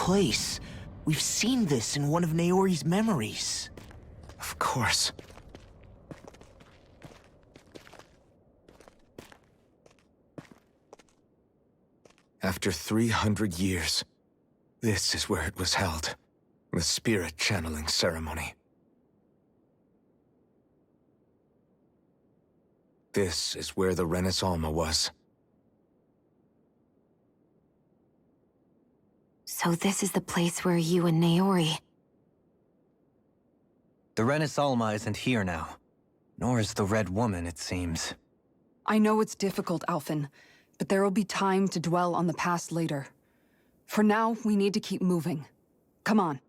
place. We've seen this in one of Naori's memories. Of course. After 300 years, this is where it was held. The spirit channeling ceremony. This is where the Renis Alma was. So this is the place where you and Naori... The Renis Alma isn't here now. Nor is the Red Woman, it seems. I know it's difficult, Alphen, but there will be time to dwell on the past later. For now, we need to keep moving. Come on.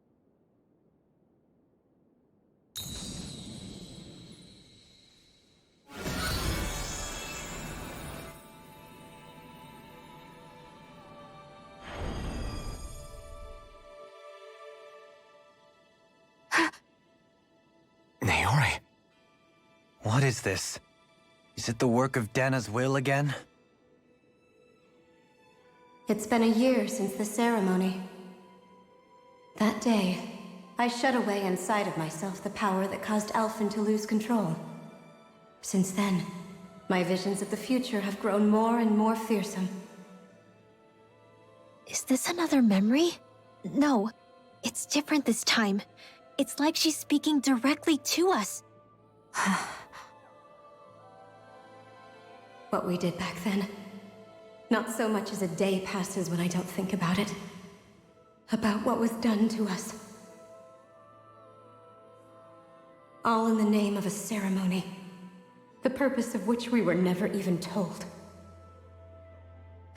Naori? What is this? Is it the work of Dana's will again? It's been a year since the ceremony. That day, I shut away inside of myself the power that caused Alphen to lose control. Since then, my visions of the future have grown more and more fearsome. Is this another memory? No, it's different this time. It's like she's speaking directly to us. What we did back then. Not so much as a day passes when I don't think about it. About what was done to us. All in the name of a ceremony. The purpose of which we were never even told.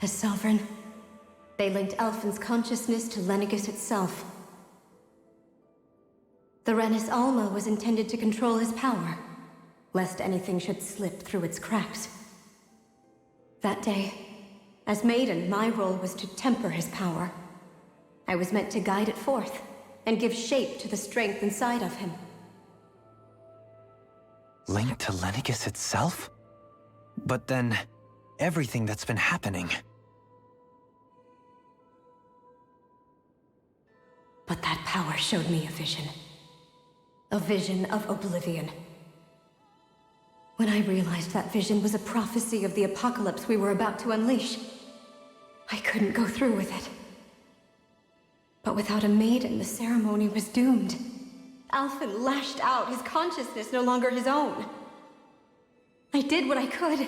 As Sovereign, they linked Alphen's consciousness to Lenegis itself. The Renis Alma was intended to control his power, lest anything should slip through its cracks. That day, as Maiden, my role was to temper his power. I was meant to guide it forth, and give shape to the strength inside of him. Linked to Lenegis itself? But then, everything that's been happening... But that power showed me a vision. A vision of oblivion. When I realized that vision was a prophecy of the apocalypse we were about to unleash, I couldn't go through with it. But without a maiden, the ceremony was doomed. Alphen lashed out, his consciousness no longer his own. I did what I could.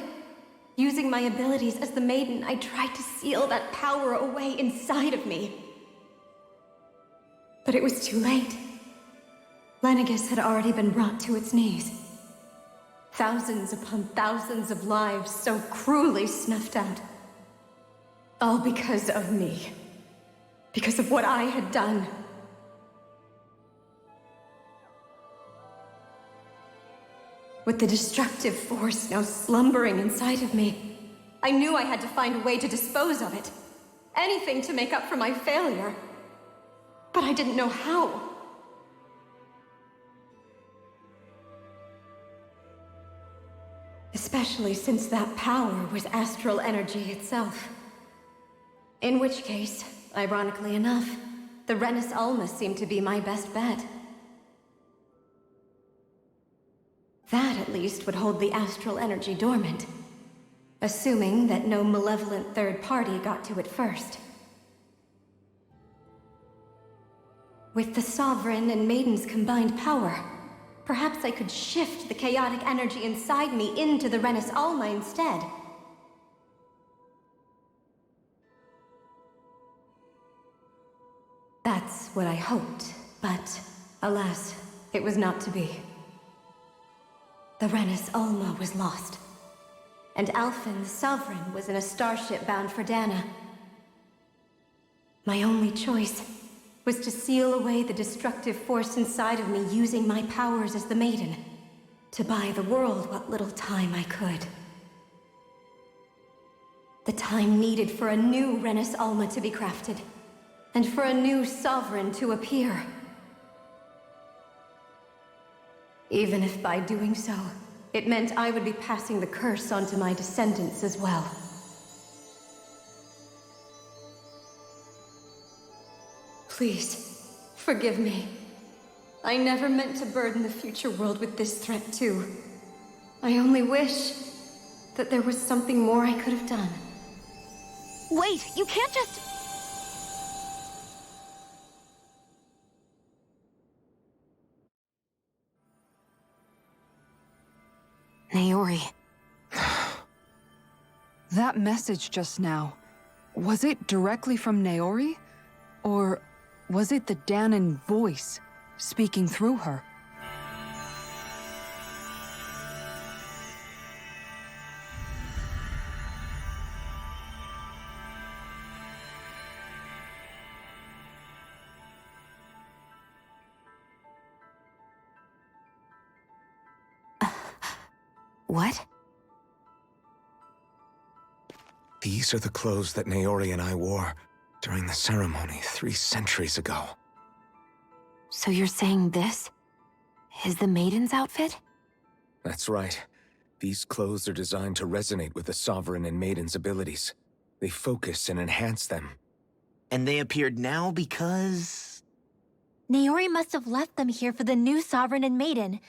Using my abilities as the maiden, I tried to seal that power away inside of me. But it was too late. Lenegis had already been brought to its knees. Thousands upon thousands of lives so cruelly snuffed out. All because of me. Because of what I had done. With the destructive force now slumbering inside of me, I knew I had to find a way to dispose of it. Anything to make up for my failure. But I didn't know how. Especially since that power was astral energy itself. In which case, ironically enough, the Renis Alma seemed to be my best bet. That, at least, would hold the astral energy dormant. Assuming that no malevolent third party got to it first. With the Sovereign and Maiden's combined power, perhaps I could shift the chaotic energy inside me into the Renis Alma instead. That's what I hoped, but alas, it was not to be. The Renis Alma was lost, and Alphen the Sovereign was in a starship bound for Dana. My only choice was to seal away the destructive force inside of me using my powers as the Maiden, to buy the world what little time I could. The time needed for a new Renis Alma to be crafted, and for a new Sovereign to appear. Even if by doing so, it meant I would be passing the curse onto my descendants as well. Please, forgive me. I never meant to burden the future world with this threat, too. I only wish that there was something more I could have done. Wait, you can't just... Naori. That message just now, was it directly from Naori? Or was it the Danon voice speaking through her? What? These are the clothes that Naori and I wore during the ceremony 3 centuries ago. So you're saying this is the Maiden's outfit? That's right. These clothes are designed to resonate with the Sovereign and Maiden's abilities. They focus and enhance them. And they appeared now because... Naori must have left them here for the new Sovereign and Maiden,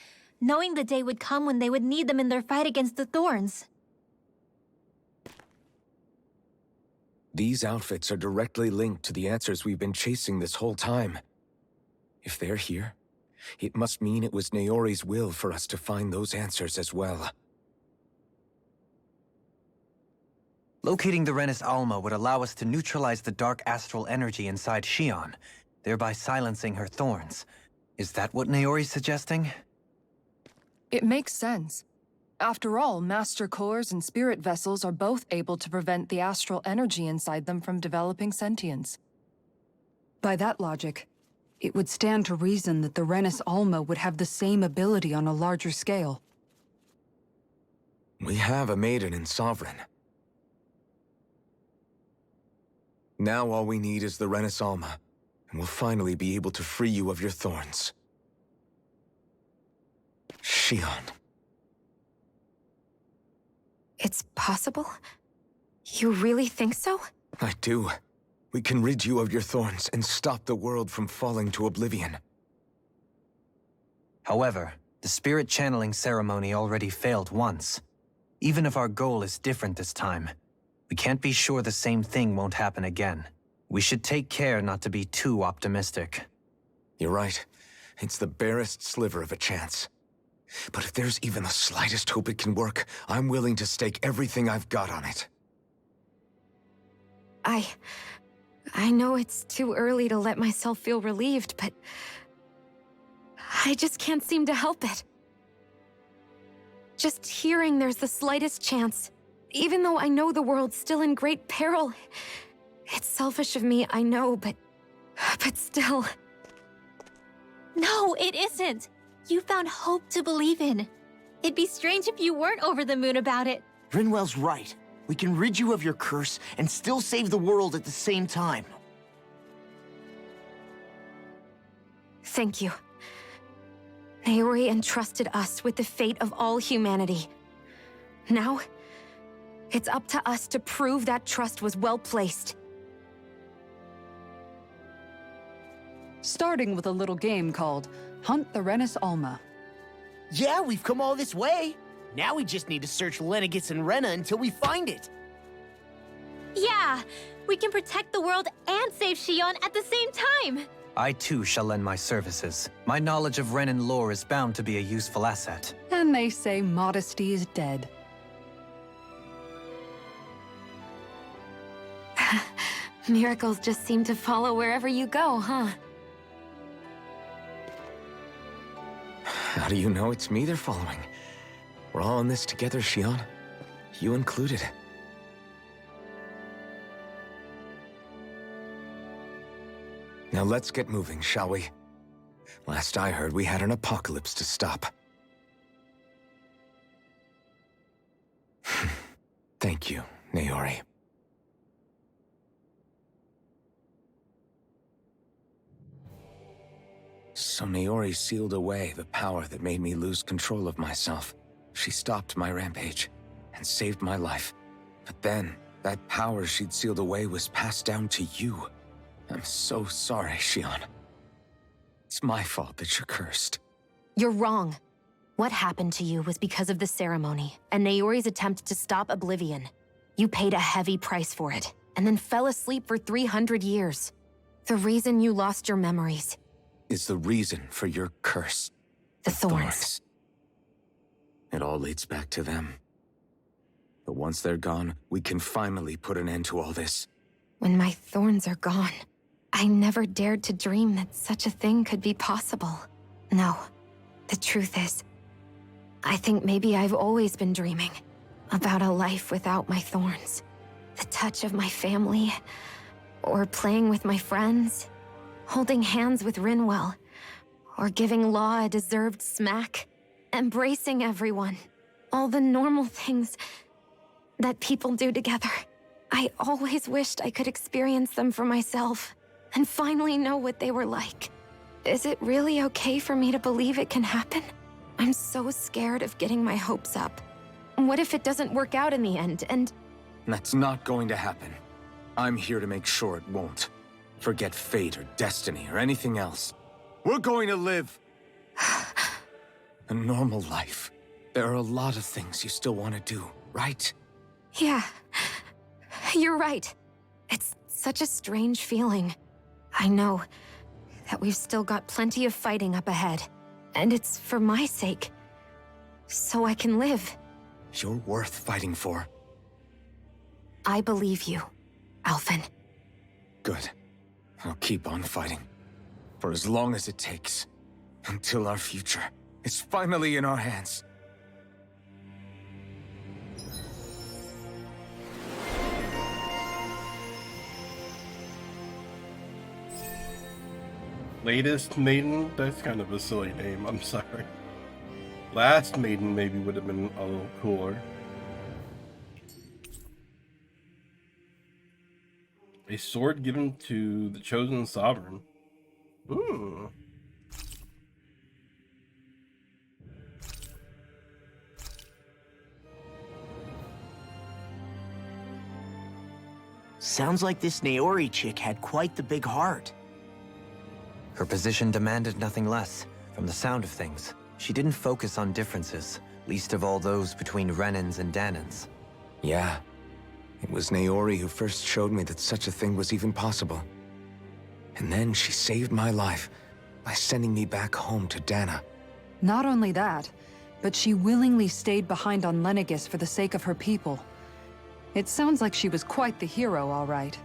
knowing the day would come when they would need them in their fight against the Thorns. These outfits are directly linked to the answers we've been chasing this whole time. If they're here, it must mean it was Naori's will for us to find those answers as well. Locating the Renis Alma would allow us to neutralize the dark astral energy inside Xion, thereby silencing her thorns. Is that what Naori's suggesting? It makes sense. After all, Master Cores and Spirit Vessels are both able to prevent the astral energy inside them from developing sentience. By that logic, it would stand to reason that the Renis Alma would have the same ability on a larger scale. We have a Maiden and Sovereign. Now all we need is the Renis Alma, and we'll finally be able to free you of your thorns. Xion. It's possible? You really think so? I do. We can rid you of your thorns and stop the world from falling to oblivion. However, the spirit channeling ceremony already failed once. Even if our goal is different this time, we can't be sure the same thing won't happen again. We should take care not to be too optimistic. You're right. It's the barest sliver of a chance. But if there's even the slightest hope it can work, I'm willing to stake everything I've got on it. I know it's too early to let myself feel relieved, but... I just can't seem to help it. Just hearing there's the slightest chance, even though I know the world's still in great peril. It's selfish of me, I know, but still... No, it isn't! You found hope to believe in. It'd be strange if you weren't over the moon about it. Rinwell's right. We can rid you of your curse and still save the world at the same time. Thank you. Naori entrusted us with the fate of all humanity. Now, it's up to us to prove that trust was well placed. Starting with a little game called Hunt the Renis Alma. Yeah, we've come all this way. Now we just need to search Lenegis and Rena until we find it. Yeah, we can protect the world and save Xion at the same time. I too shall lend my services. My knowledge of Renan lore is bound to be a useful asset. And they say modesty is dead. Miracles just seem to follow wherever you go, huh? How do you know it's me they're following? We're all in this together, Xion. You included. Now let's get moving, shall we? Last I heard, we had an apocalypse to stop. Thank you, Naori. So Naori sealed away the power that made me lose control of myself. She stopped my rampage and saved my life. But then, that power she'd sealed away was passed down to you. I'm so sorry, Shion. It's my fault that you're cursed. You're wrong. What happened to you was because of the ceremony and Naori's attempt to stop Oblivion. You paid a heavy price for it, and then fell asleep for 300 years. The reason you lost your memories Is the reason for your curse. the thorns. It all leads back to them. But once they're gone, we can finally put an end to all this. When my thorns are gone, I never dared to dream that such a thing could be possible. No, the truth is, I think maybe I've always been dreaming about a life without my thorns. The touch of my family, or playing with my friends, holding hands with Rinwell, or giving Law a deserved smack, embracing everyone. All the normal things that people do together. I always wished I could experience them for myself and finally know what they were like. Is it really okay for me to believe it can happen? I'm so scared of getting my hopes up. What if it doesn't work out in the end, and... That's not going to happen. I'm here to make sure it won't. Forget fate or destiny or anything else. We're going to live a normal life. There are a lot of things you still want to do, right? Yeah, you're right. It's such a strange feeling. I know that we've still got plenty of fighting up ahead, and it's for my sake, so I can live. You're worth fighting for. I believe you, Alphen. Good. I'll keep on fighting. For as long as it takes. Until our future is finally in our hands. Latest Maiden? That's kind of a silly name, I'm sorry. Last Maiden maybe would have been a little cooler. A sword given to the chosen sovereign. Ooh. Sounds like this Naori chick had quite the big heart. Her position demanded nothing less. From the sound of things, she didn't focus on differences, least of all those between Renans and Danans. Yeah. It was Naori who first showed me that such a thing was even possible. And then she saved my life by sending me back home to Dana. Not only that, but she willingly stayed behind on Lenegis for the sake of her people. It sounds like she was quite the hero, all right.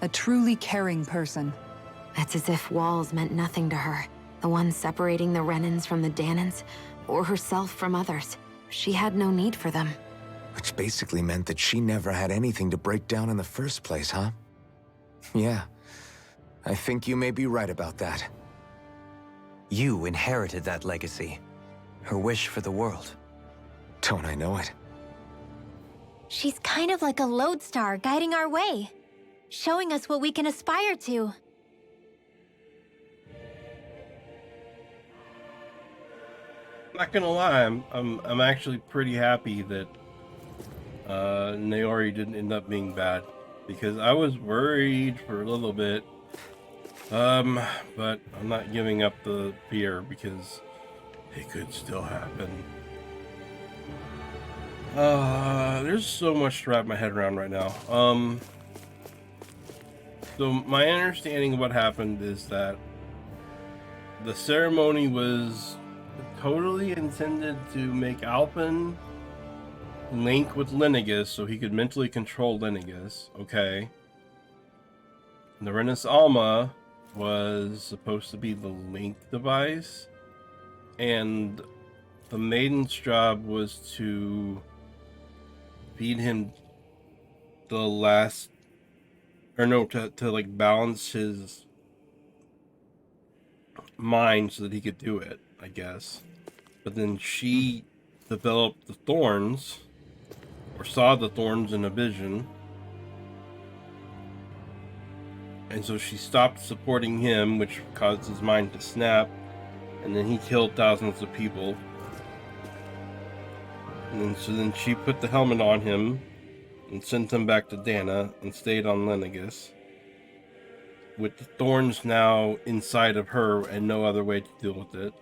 A truly caring person. It's as if walls meant nothing to her. The ones separating the Renans from the Danans, or herself from others. She had no need for them. Which basically meant that she never had anything to break down in the first place, huh? Yeah. I think you may be right about that. You inherited that legacy. Her wish for the world. Don't I know it? She's kind of like a lodestar guiding our way, showing us what we can aspire to. Not gonna lie, I'm actually pretty happy that Naori didn't end up being bad, because I was worried for a little bit. But I'm not giving up the fear because it could still happen. There's so much to wrap my head around right now. So my understanding of what happened is that the ceremony was totally intended to make Alphen link with Lenegis so he could mentally control Lenegis. Okay. The Renus Alma was supposed to be the link device, and the Maiden's job was to feed him the last, or no, to like balance his mind so that he could do it, I guess. But then she developed the thorns, or saw the thorns in a vision, and so she stopped supporting him, which caused his mind to snap, and then he killed thousands of people. And then she put the helmet on him and sent him back to Dana and stayed on Lenegis. with the thorns now inside of her and no other way to deal with it.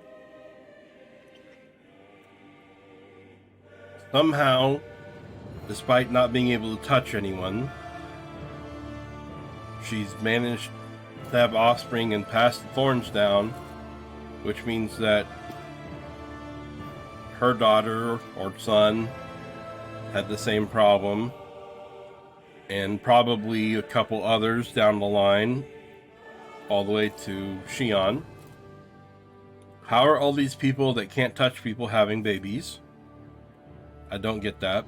Somehow, despite not being able to touch anyone, she's managed to have offspring and pass the thorns down, which means that her daughter or son had the same problem, and probably a couple others down the line, all the way to Xion. How are all these people that can't touch people having babies? I don't get that.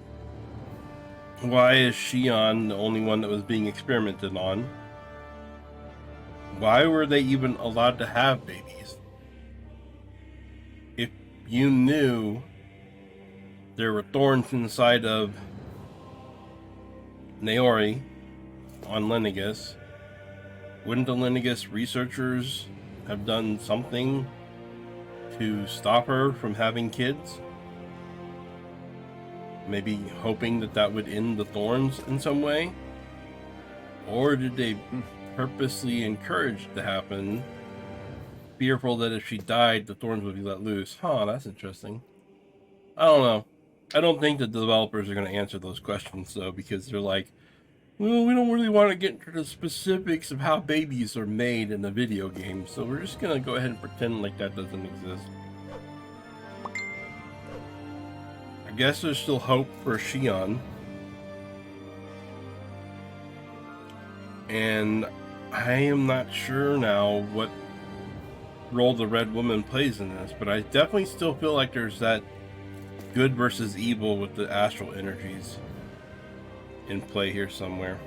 Why is Xion the only one that was being experimented on? Why were they even allowed to have babies? If you knew there were thorns inside of Naori on Lenegis, wouldn't the Lenegis researchers have done something to stop her from having kids? Maybe hoping that that would end the thorns in some way? Or did they purposely encourage it to happen, fearful that if she died, the thorns would be let loose? Huh, that's interesting. I don't know. I don't think the developers are going to answer those questions, though, because they're like, well, we don't really want to get into the specifics of how babies are made in the video game, so we're just going to go ahead and pretend like that doesn't exist. I guess there's still hope for Xion. And I am not sure now what role the Red Woman plays in this, but I definitely still feel like there's that good versus evil with the astral energies in play here somewhere.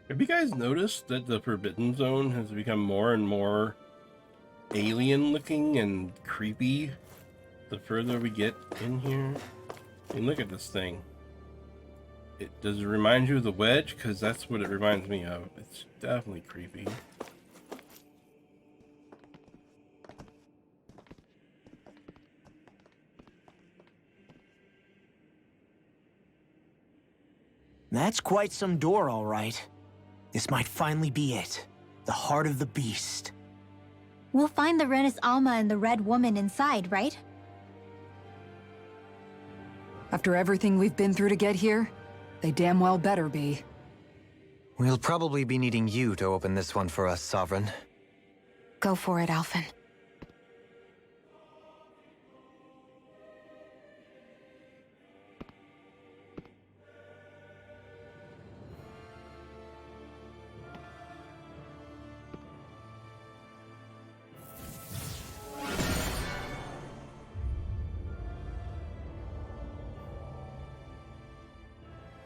Have you guys noticed that the Forbidden Zone has become more and more alien looking and creepy the further we get in here? I mean, look at this thing. Does it remind you of the Wedge? Because that's what it reminds me of. It's definitely creepy. That's quite some door, all right. This might finally be it. The heart of the beast. We'll find the Renis Alma and the Red Woman inside, right? After everything we've been through to get here, they damn well better be. We'll probably be needing you to open this one for us, Sovereign. Go for it, Alphen.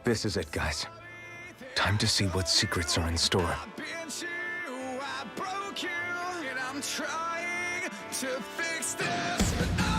This is it, guys. Time to see what secrets are in store. I broke you, and I'm trying to fix this, but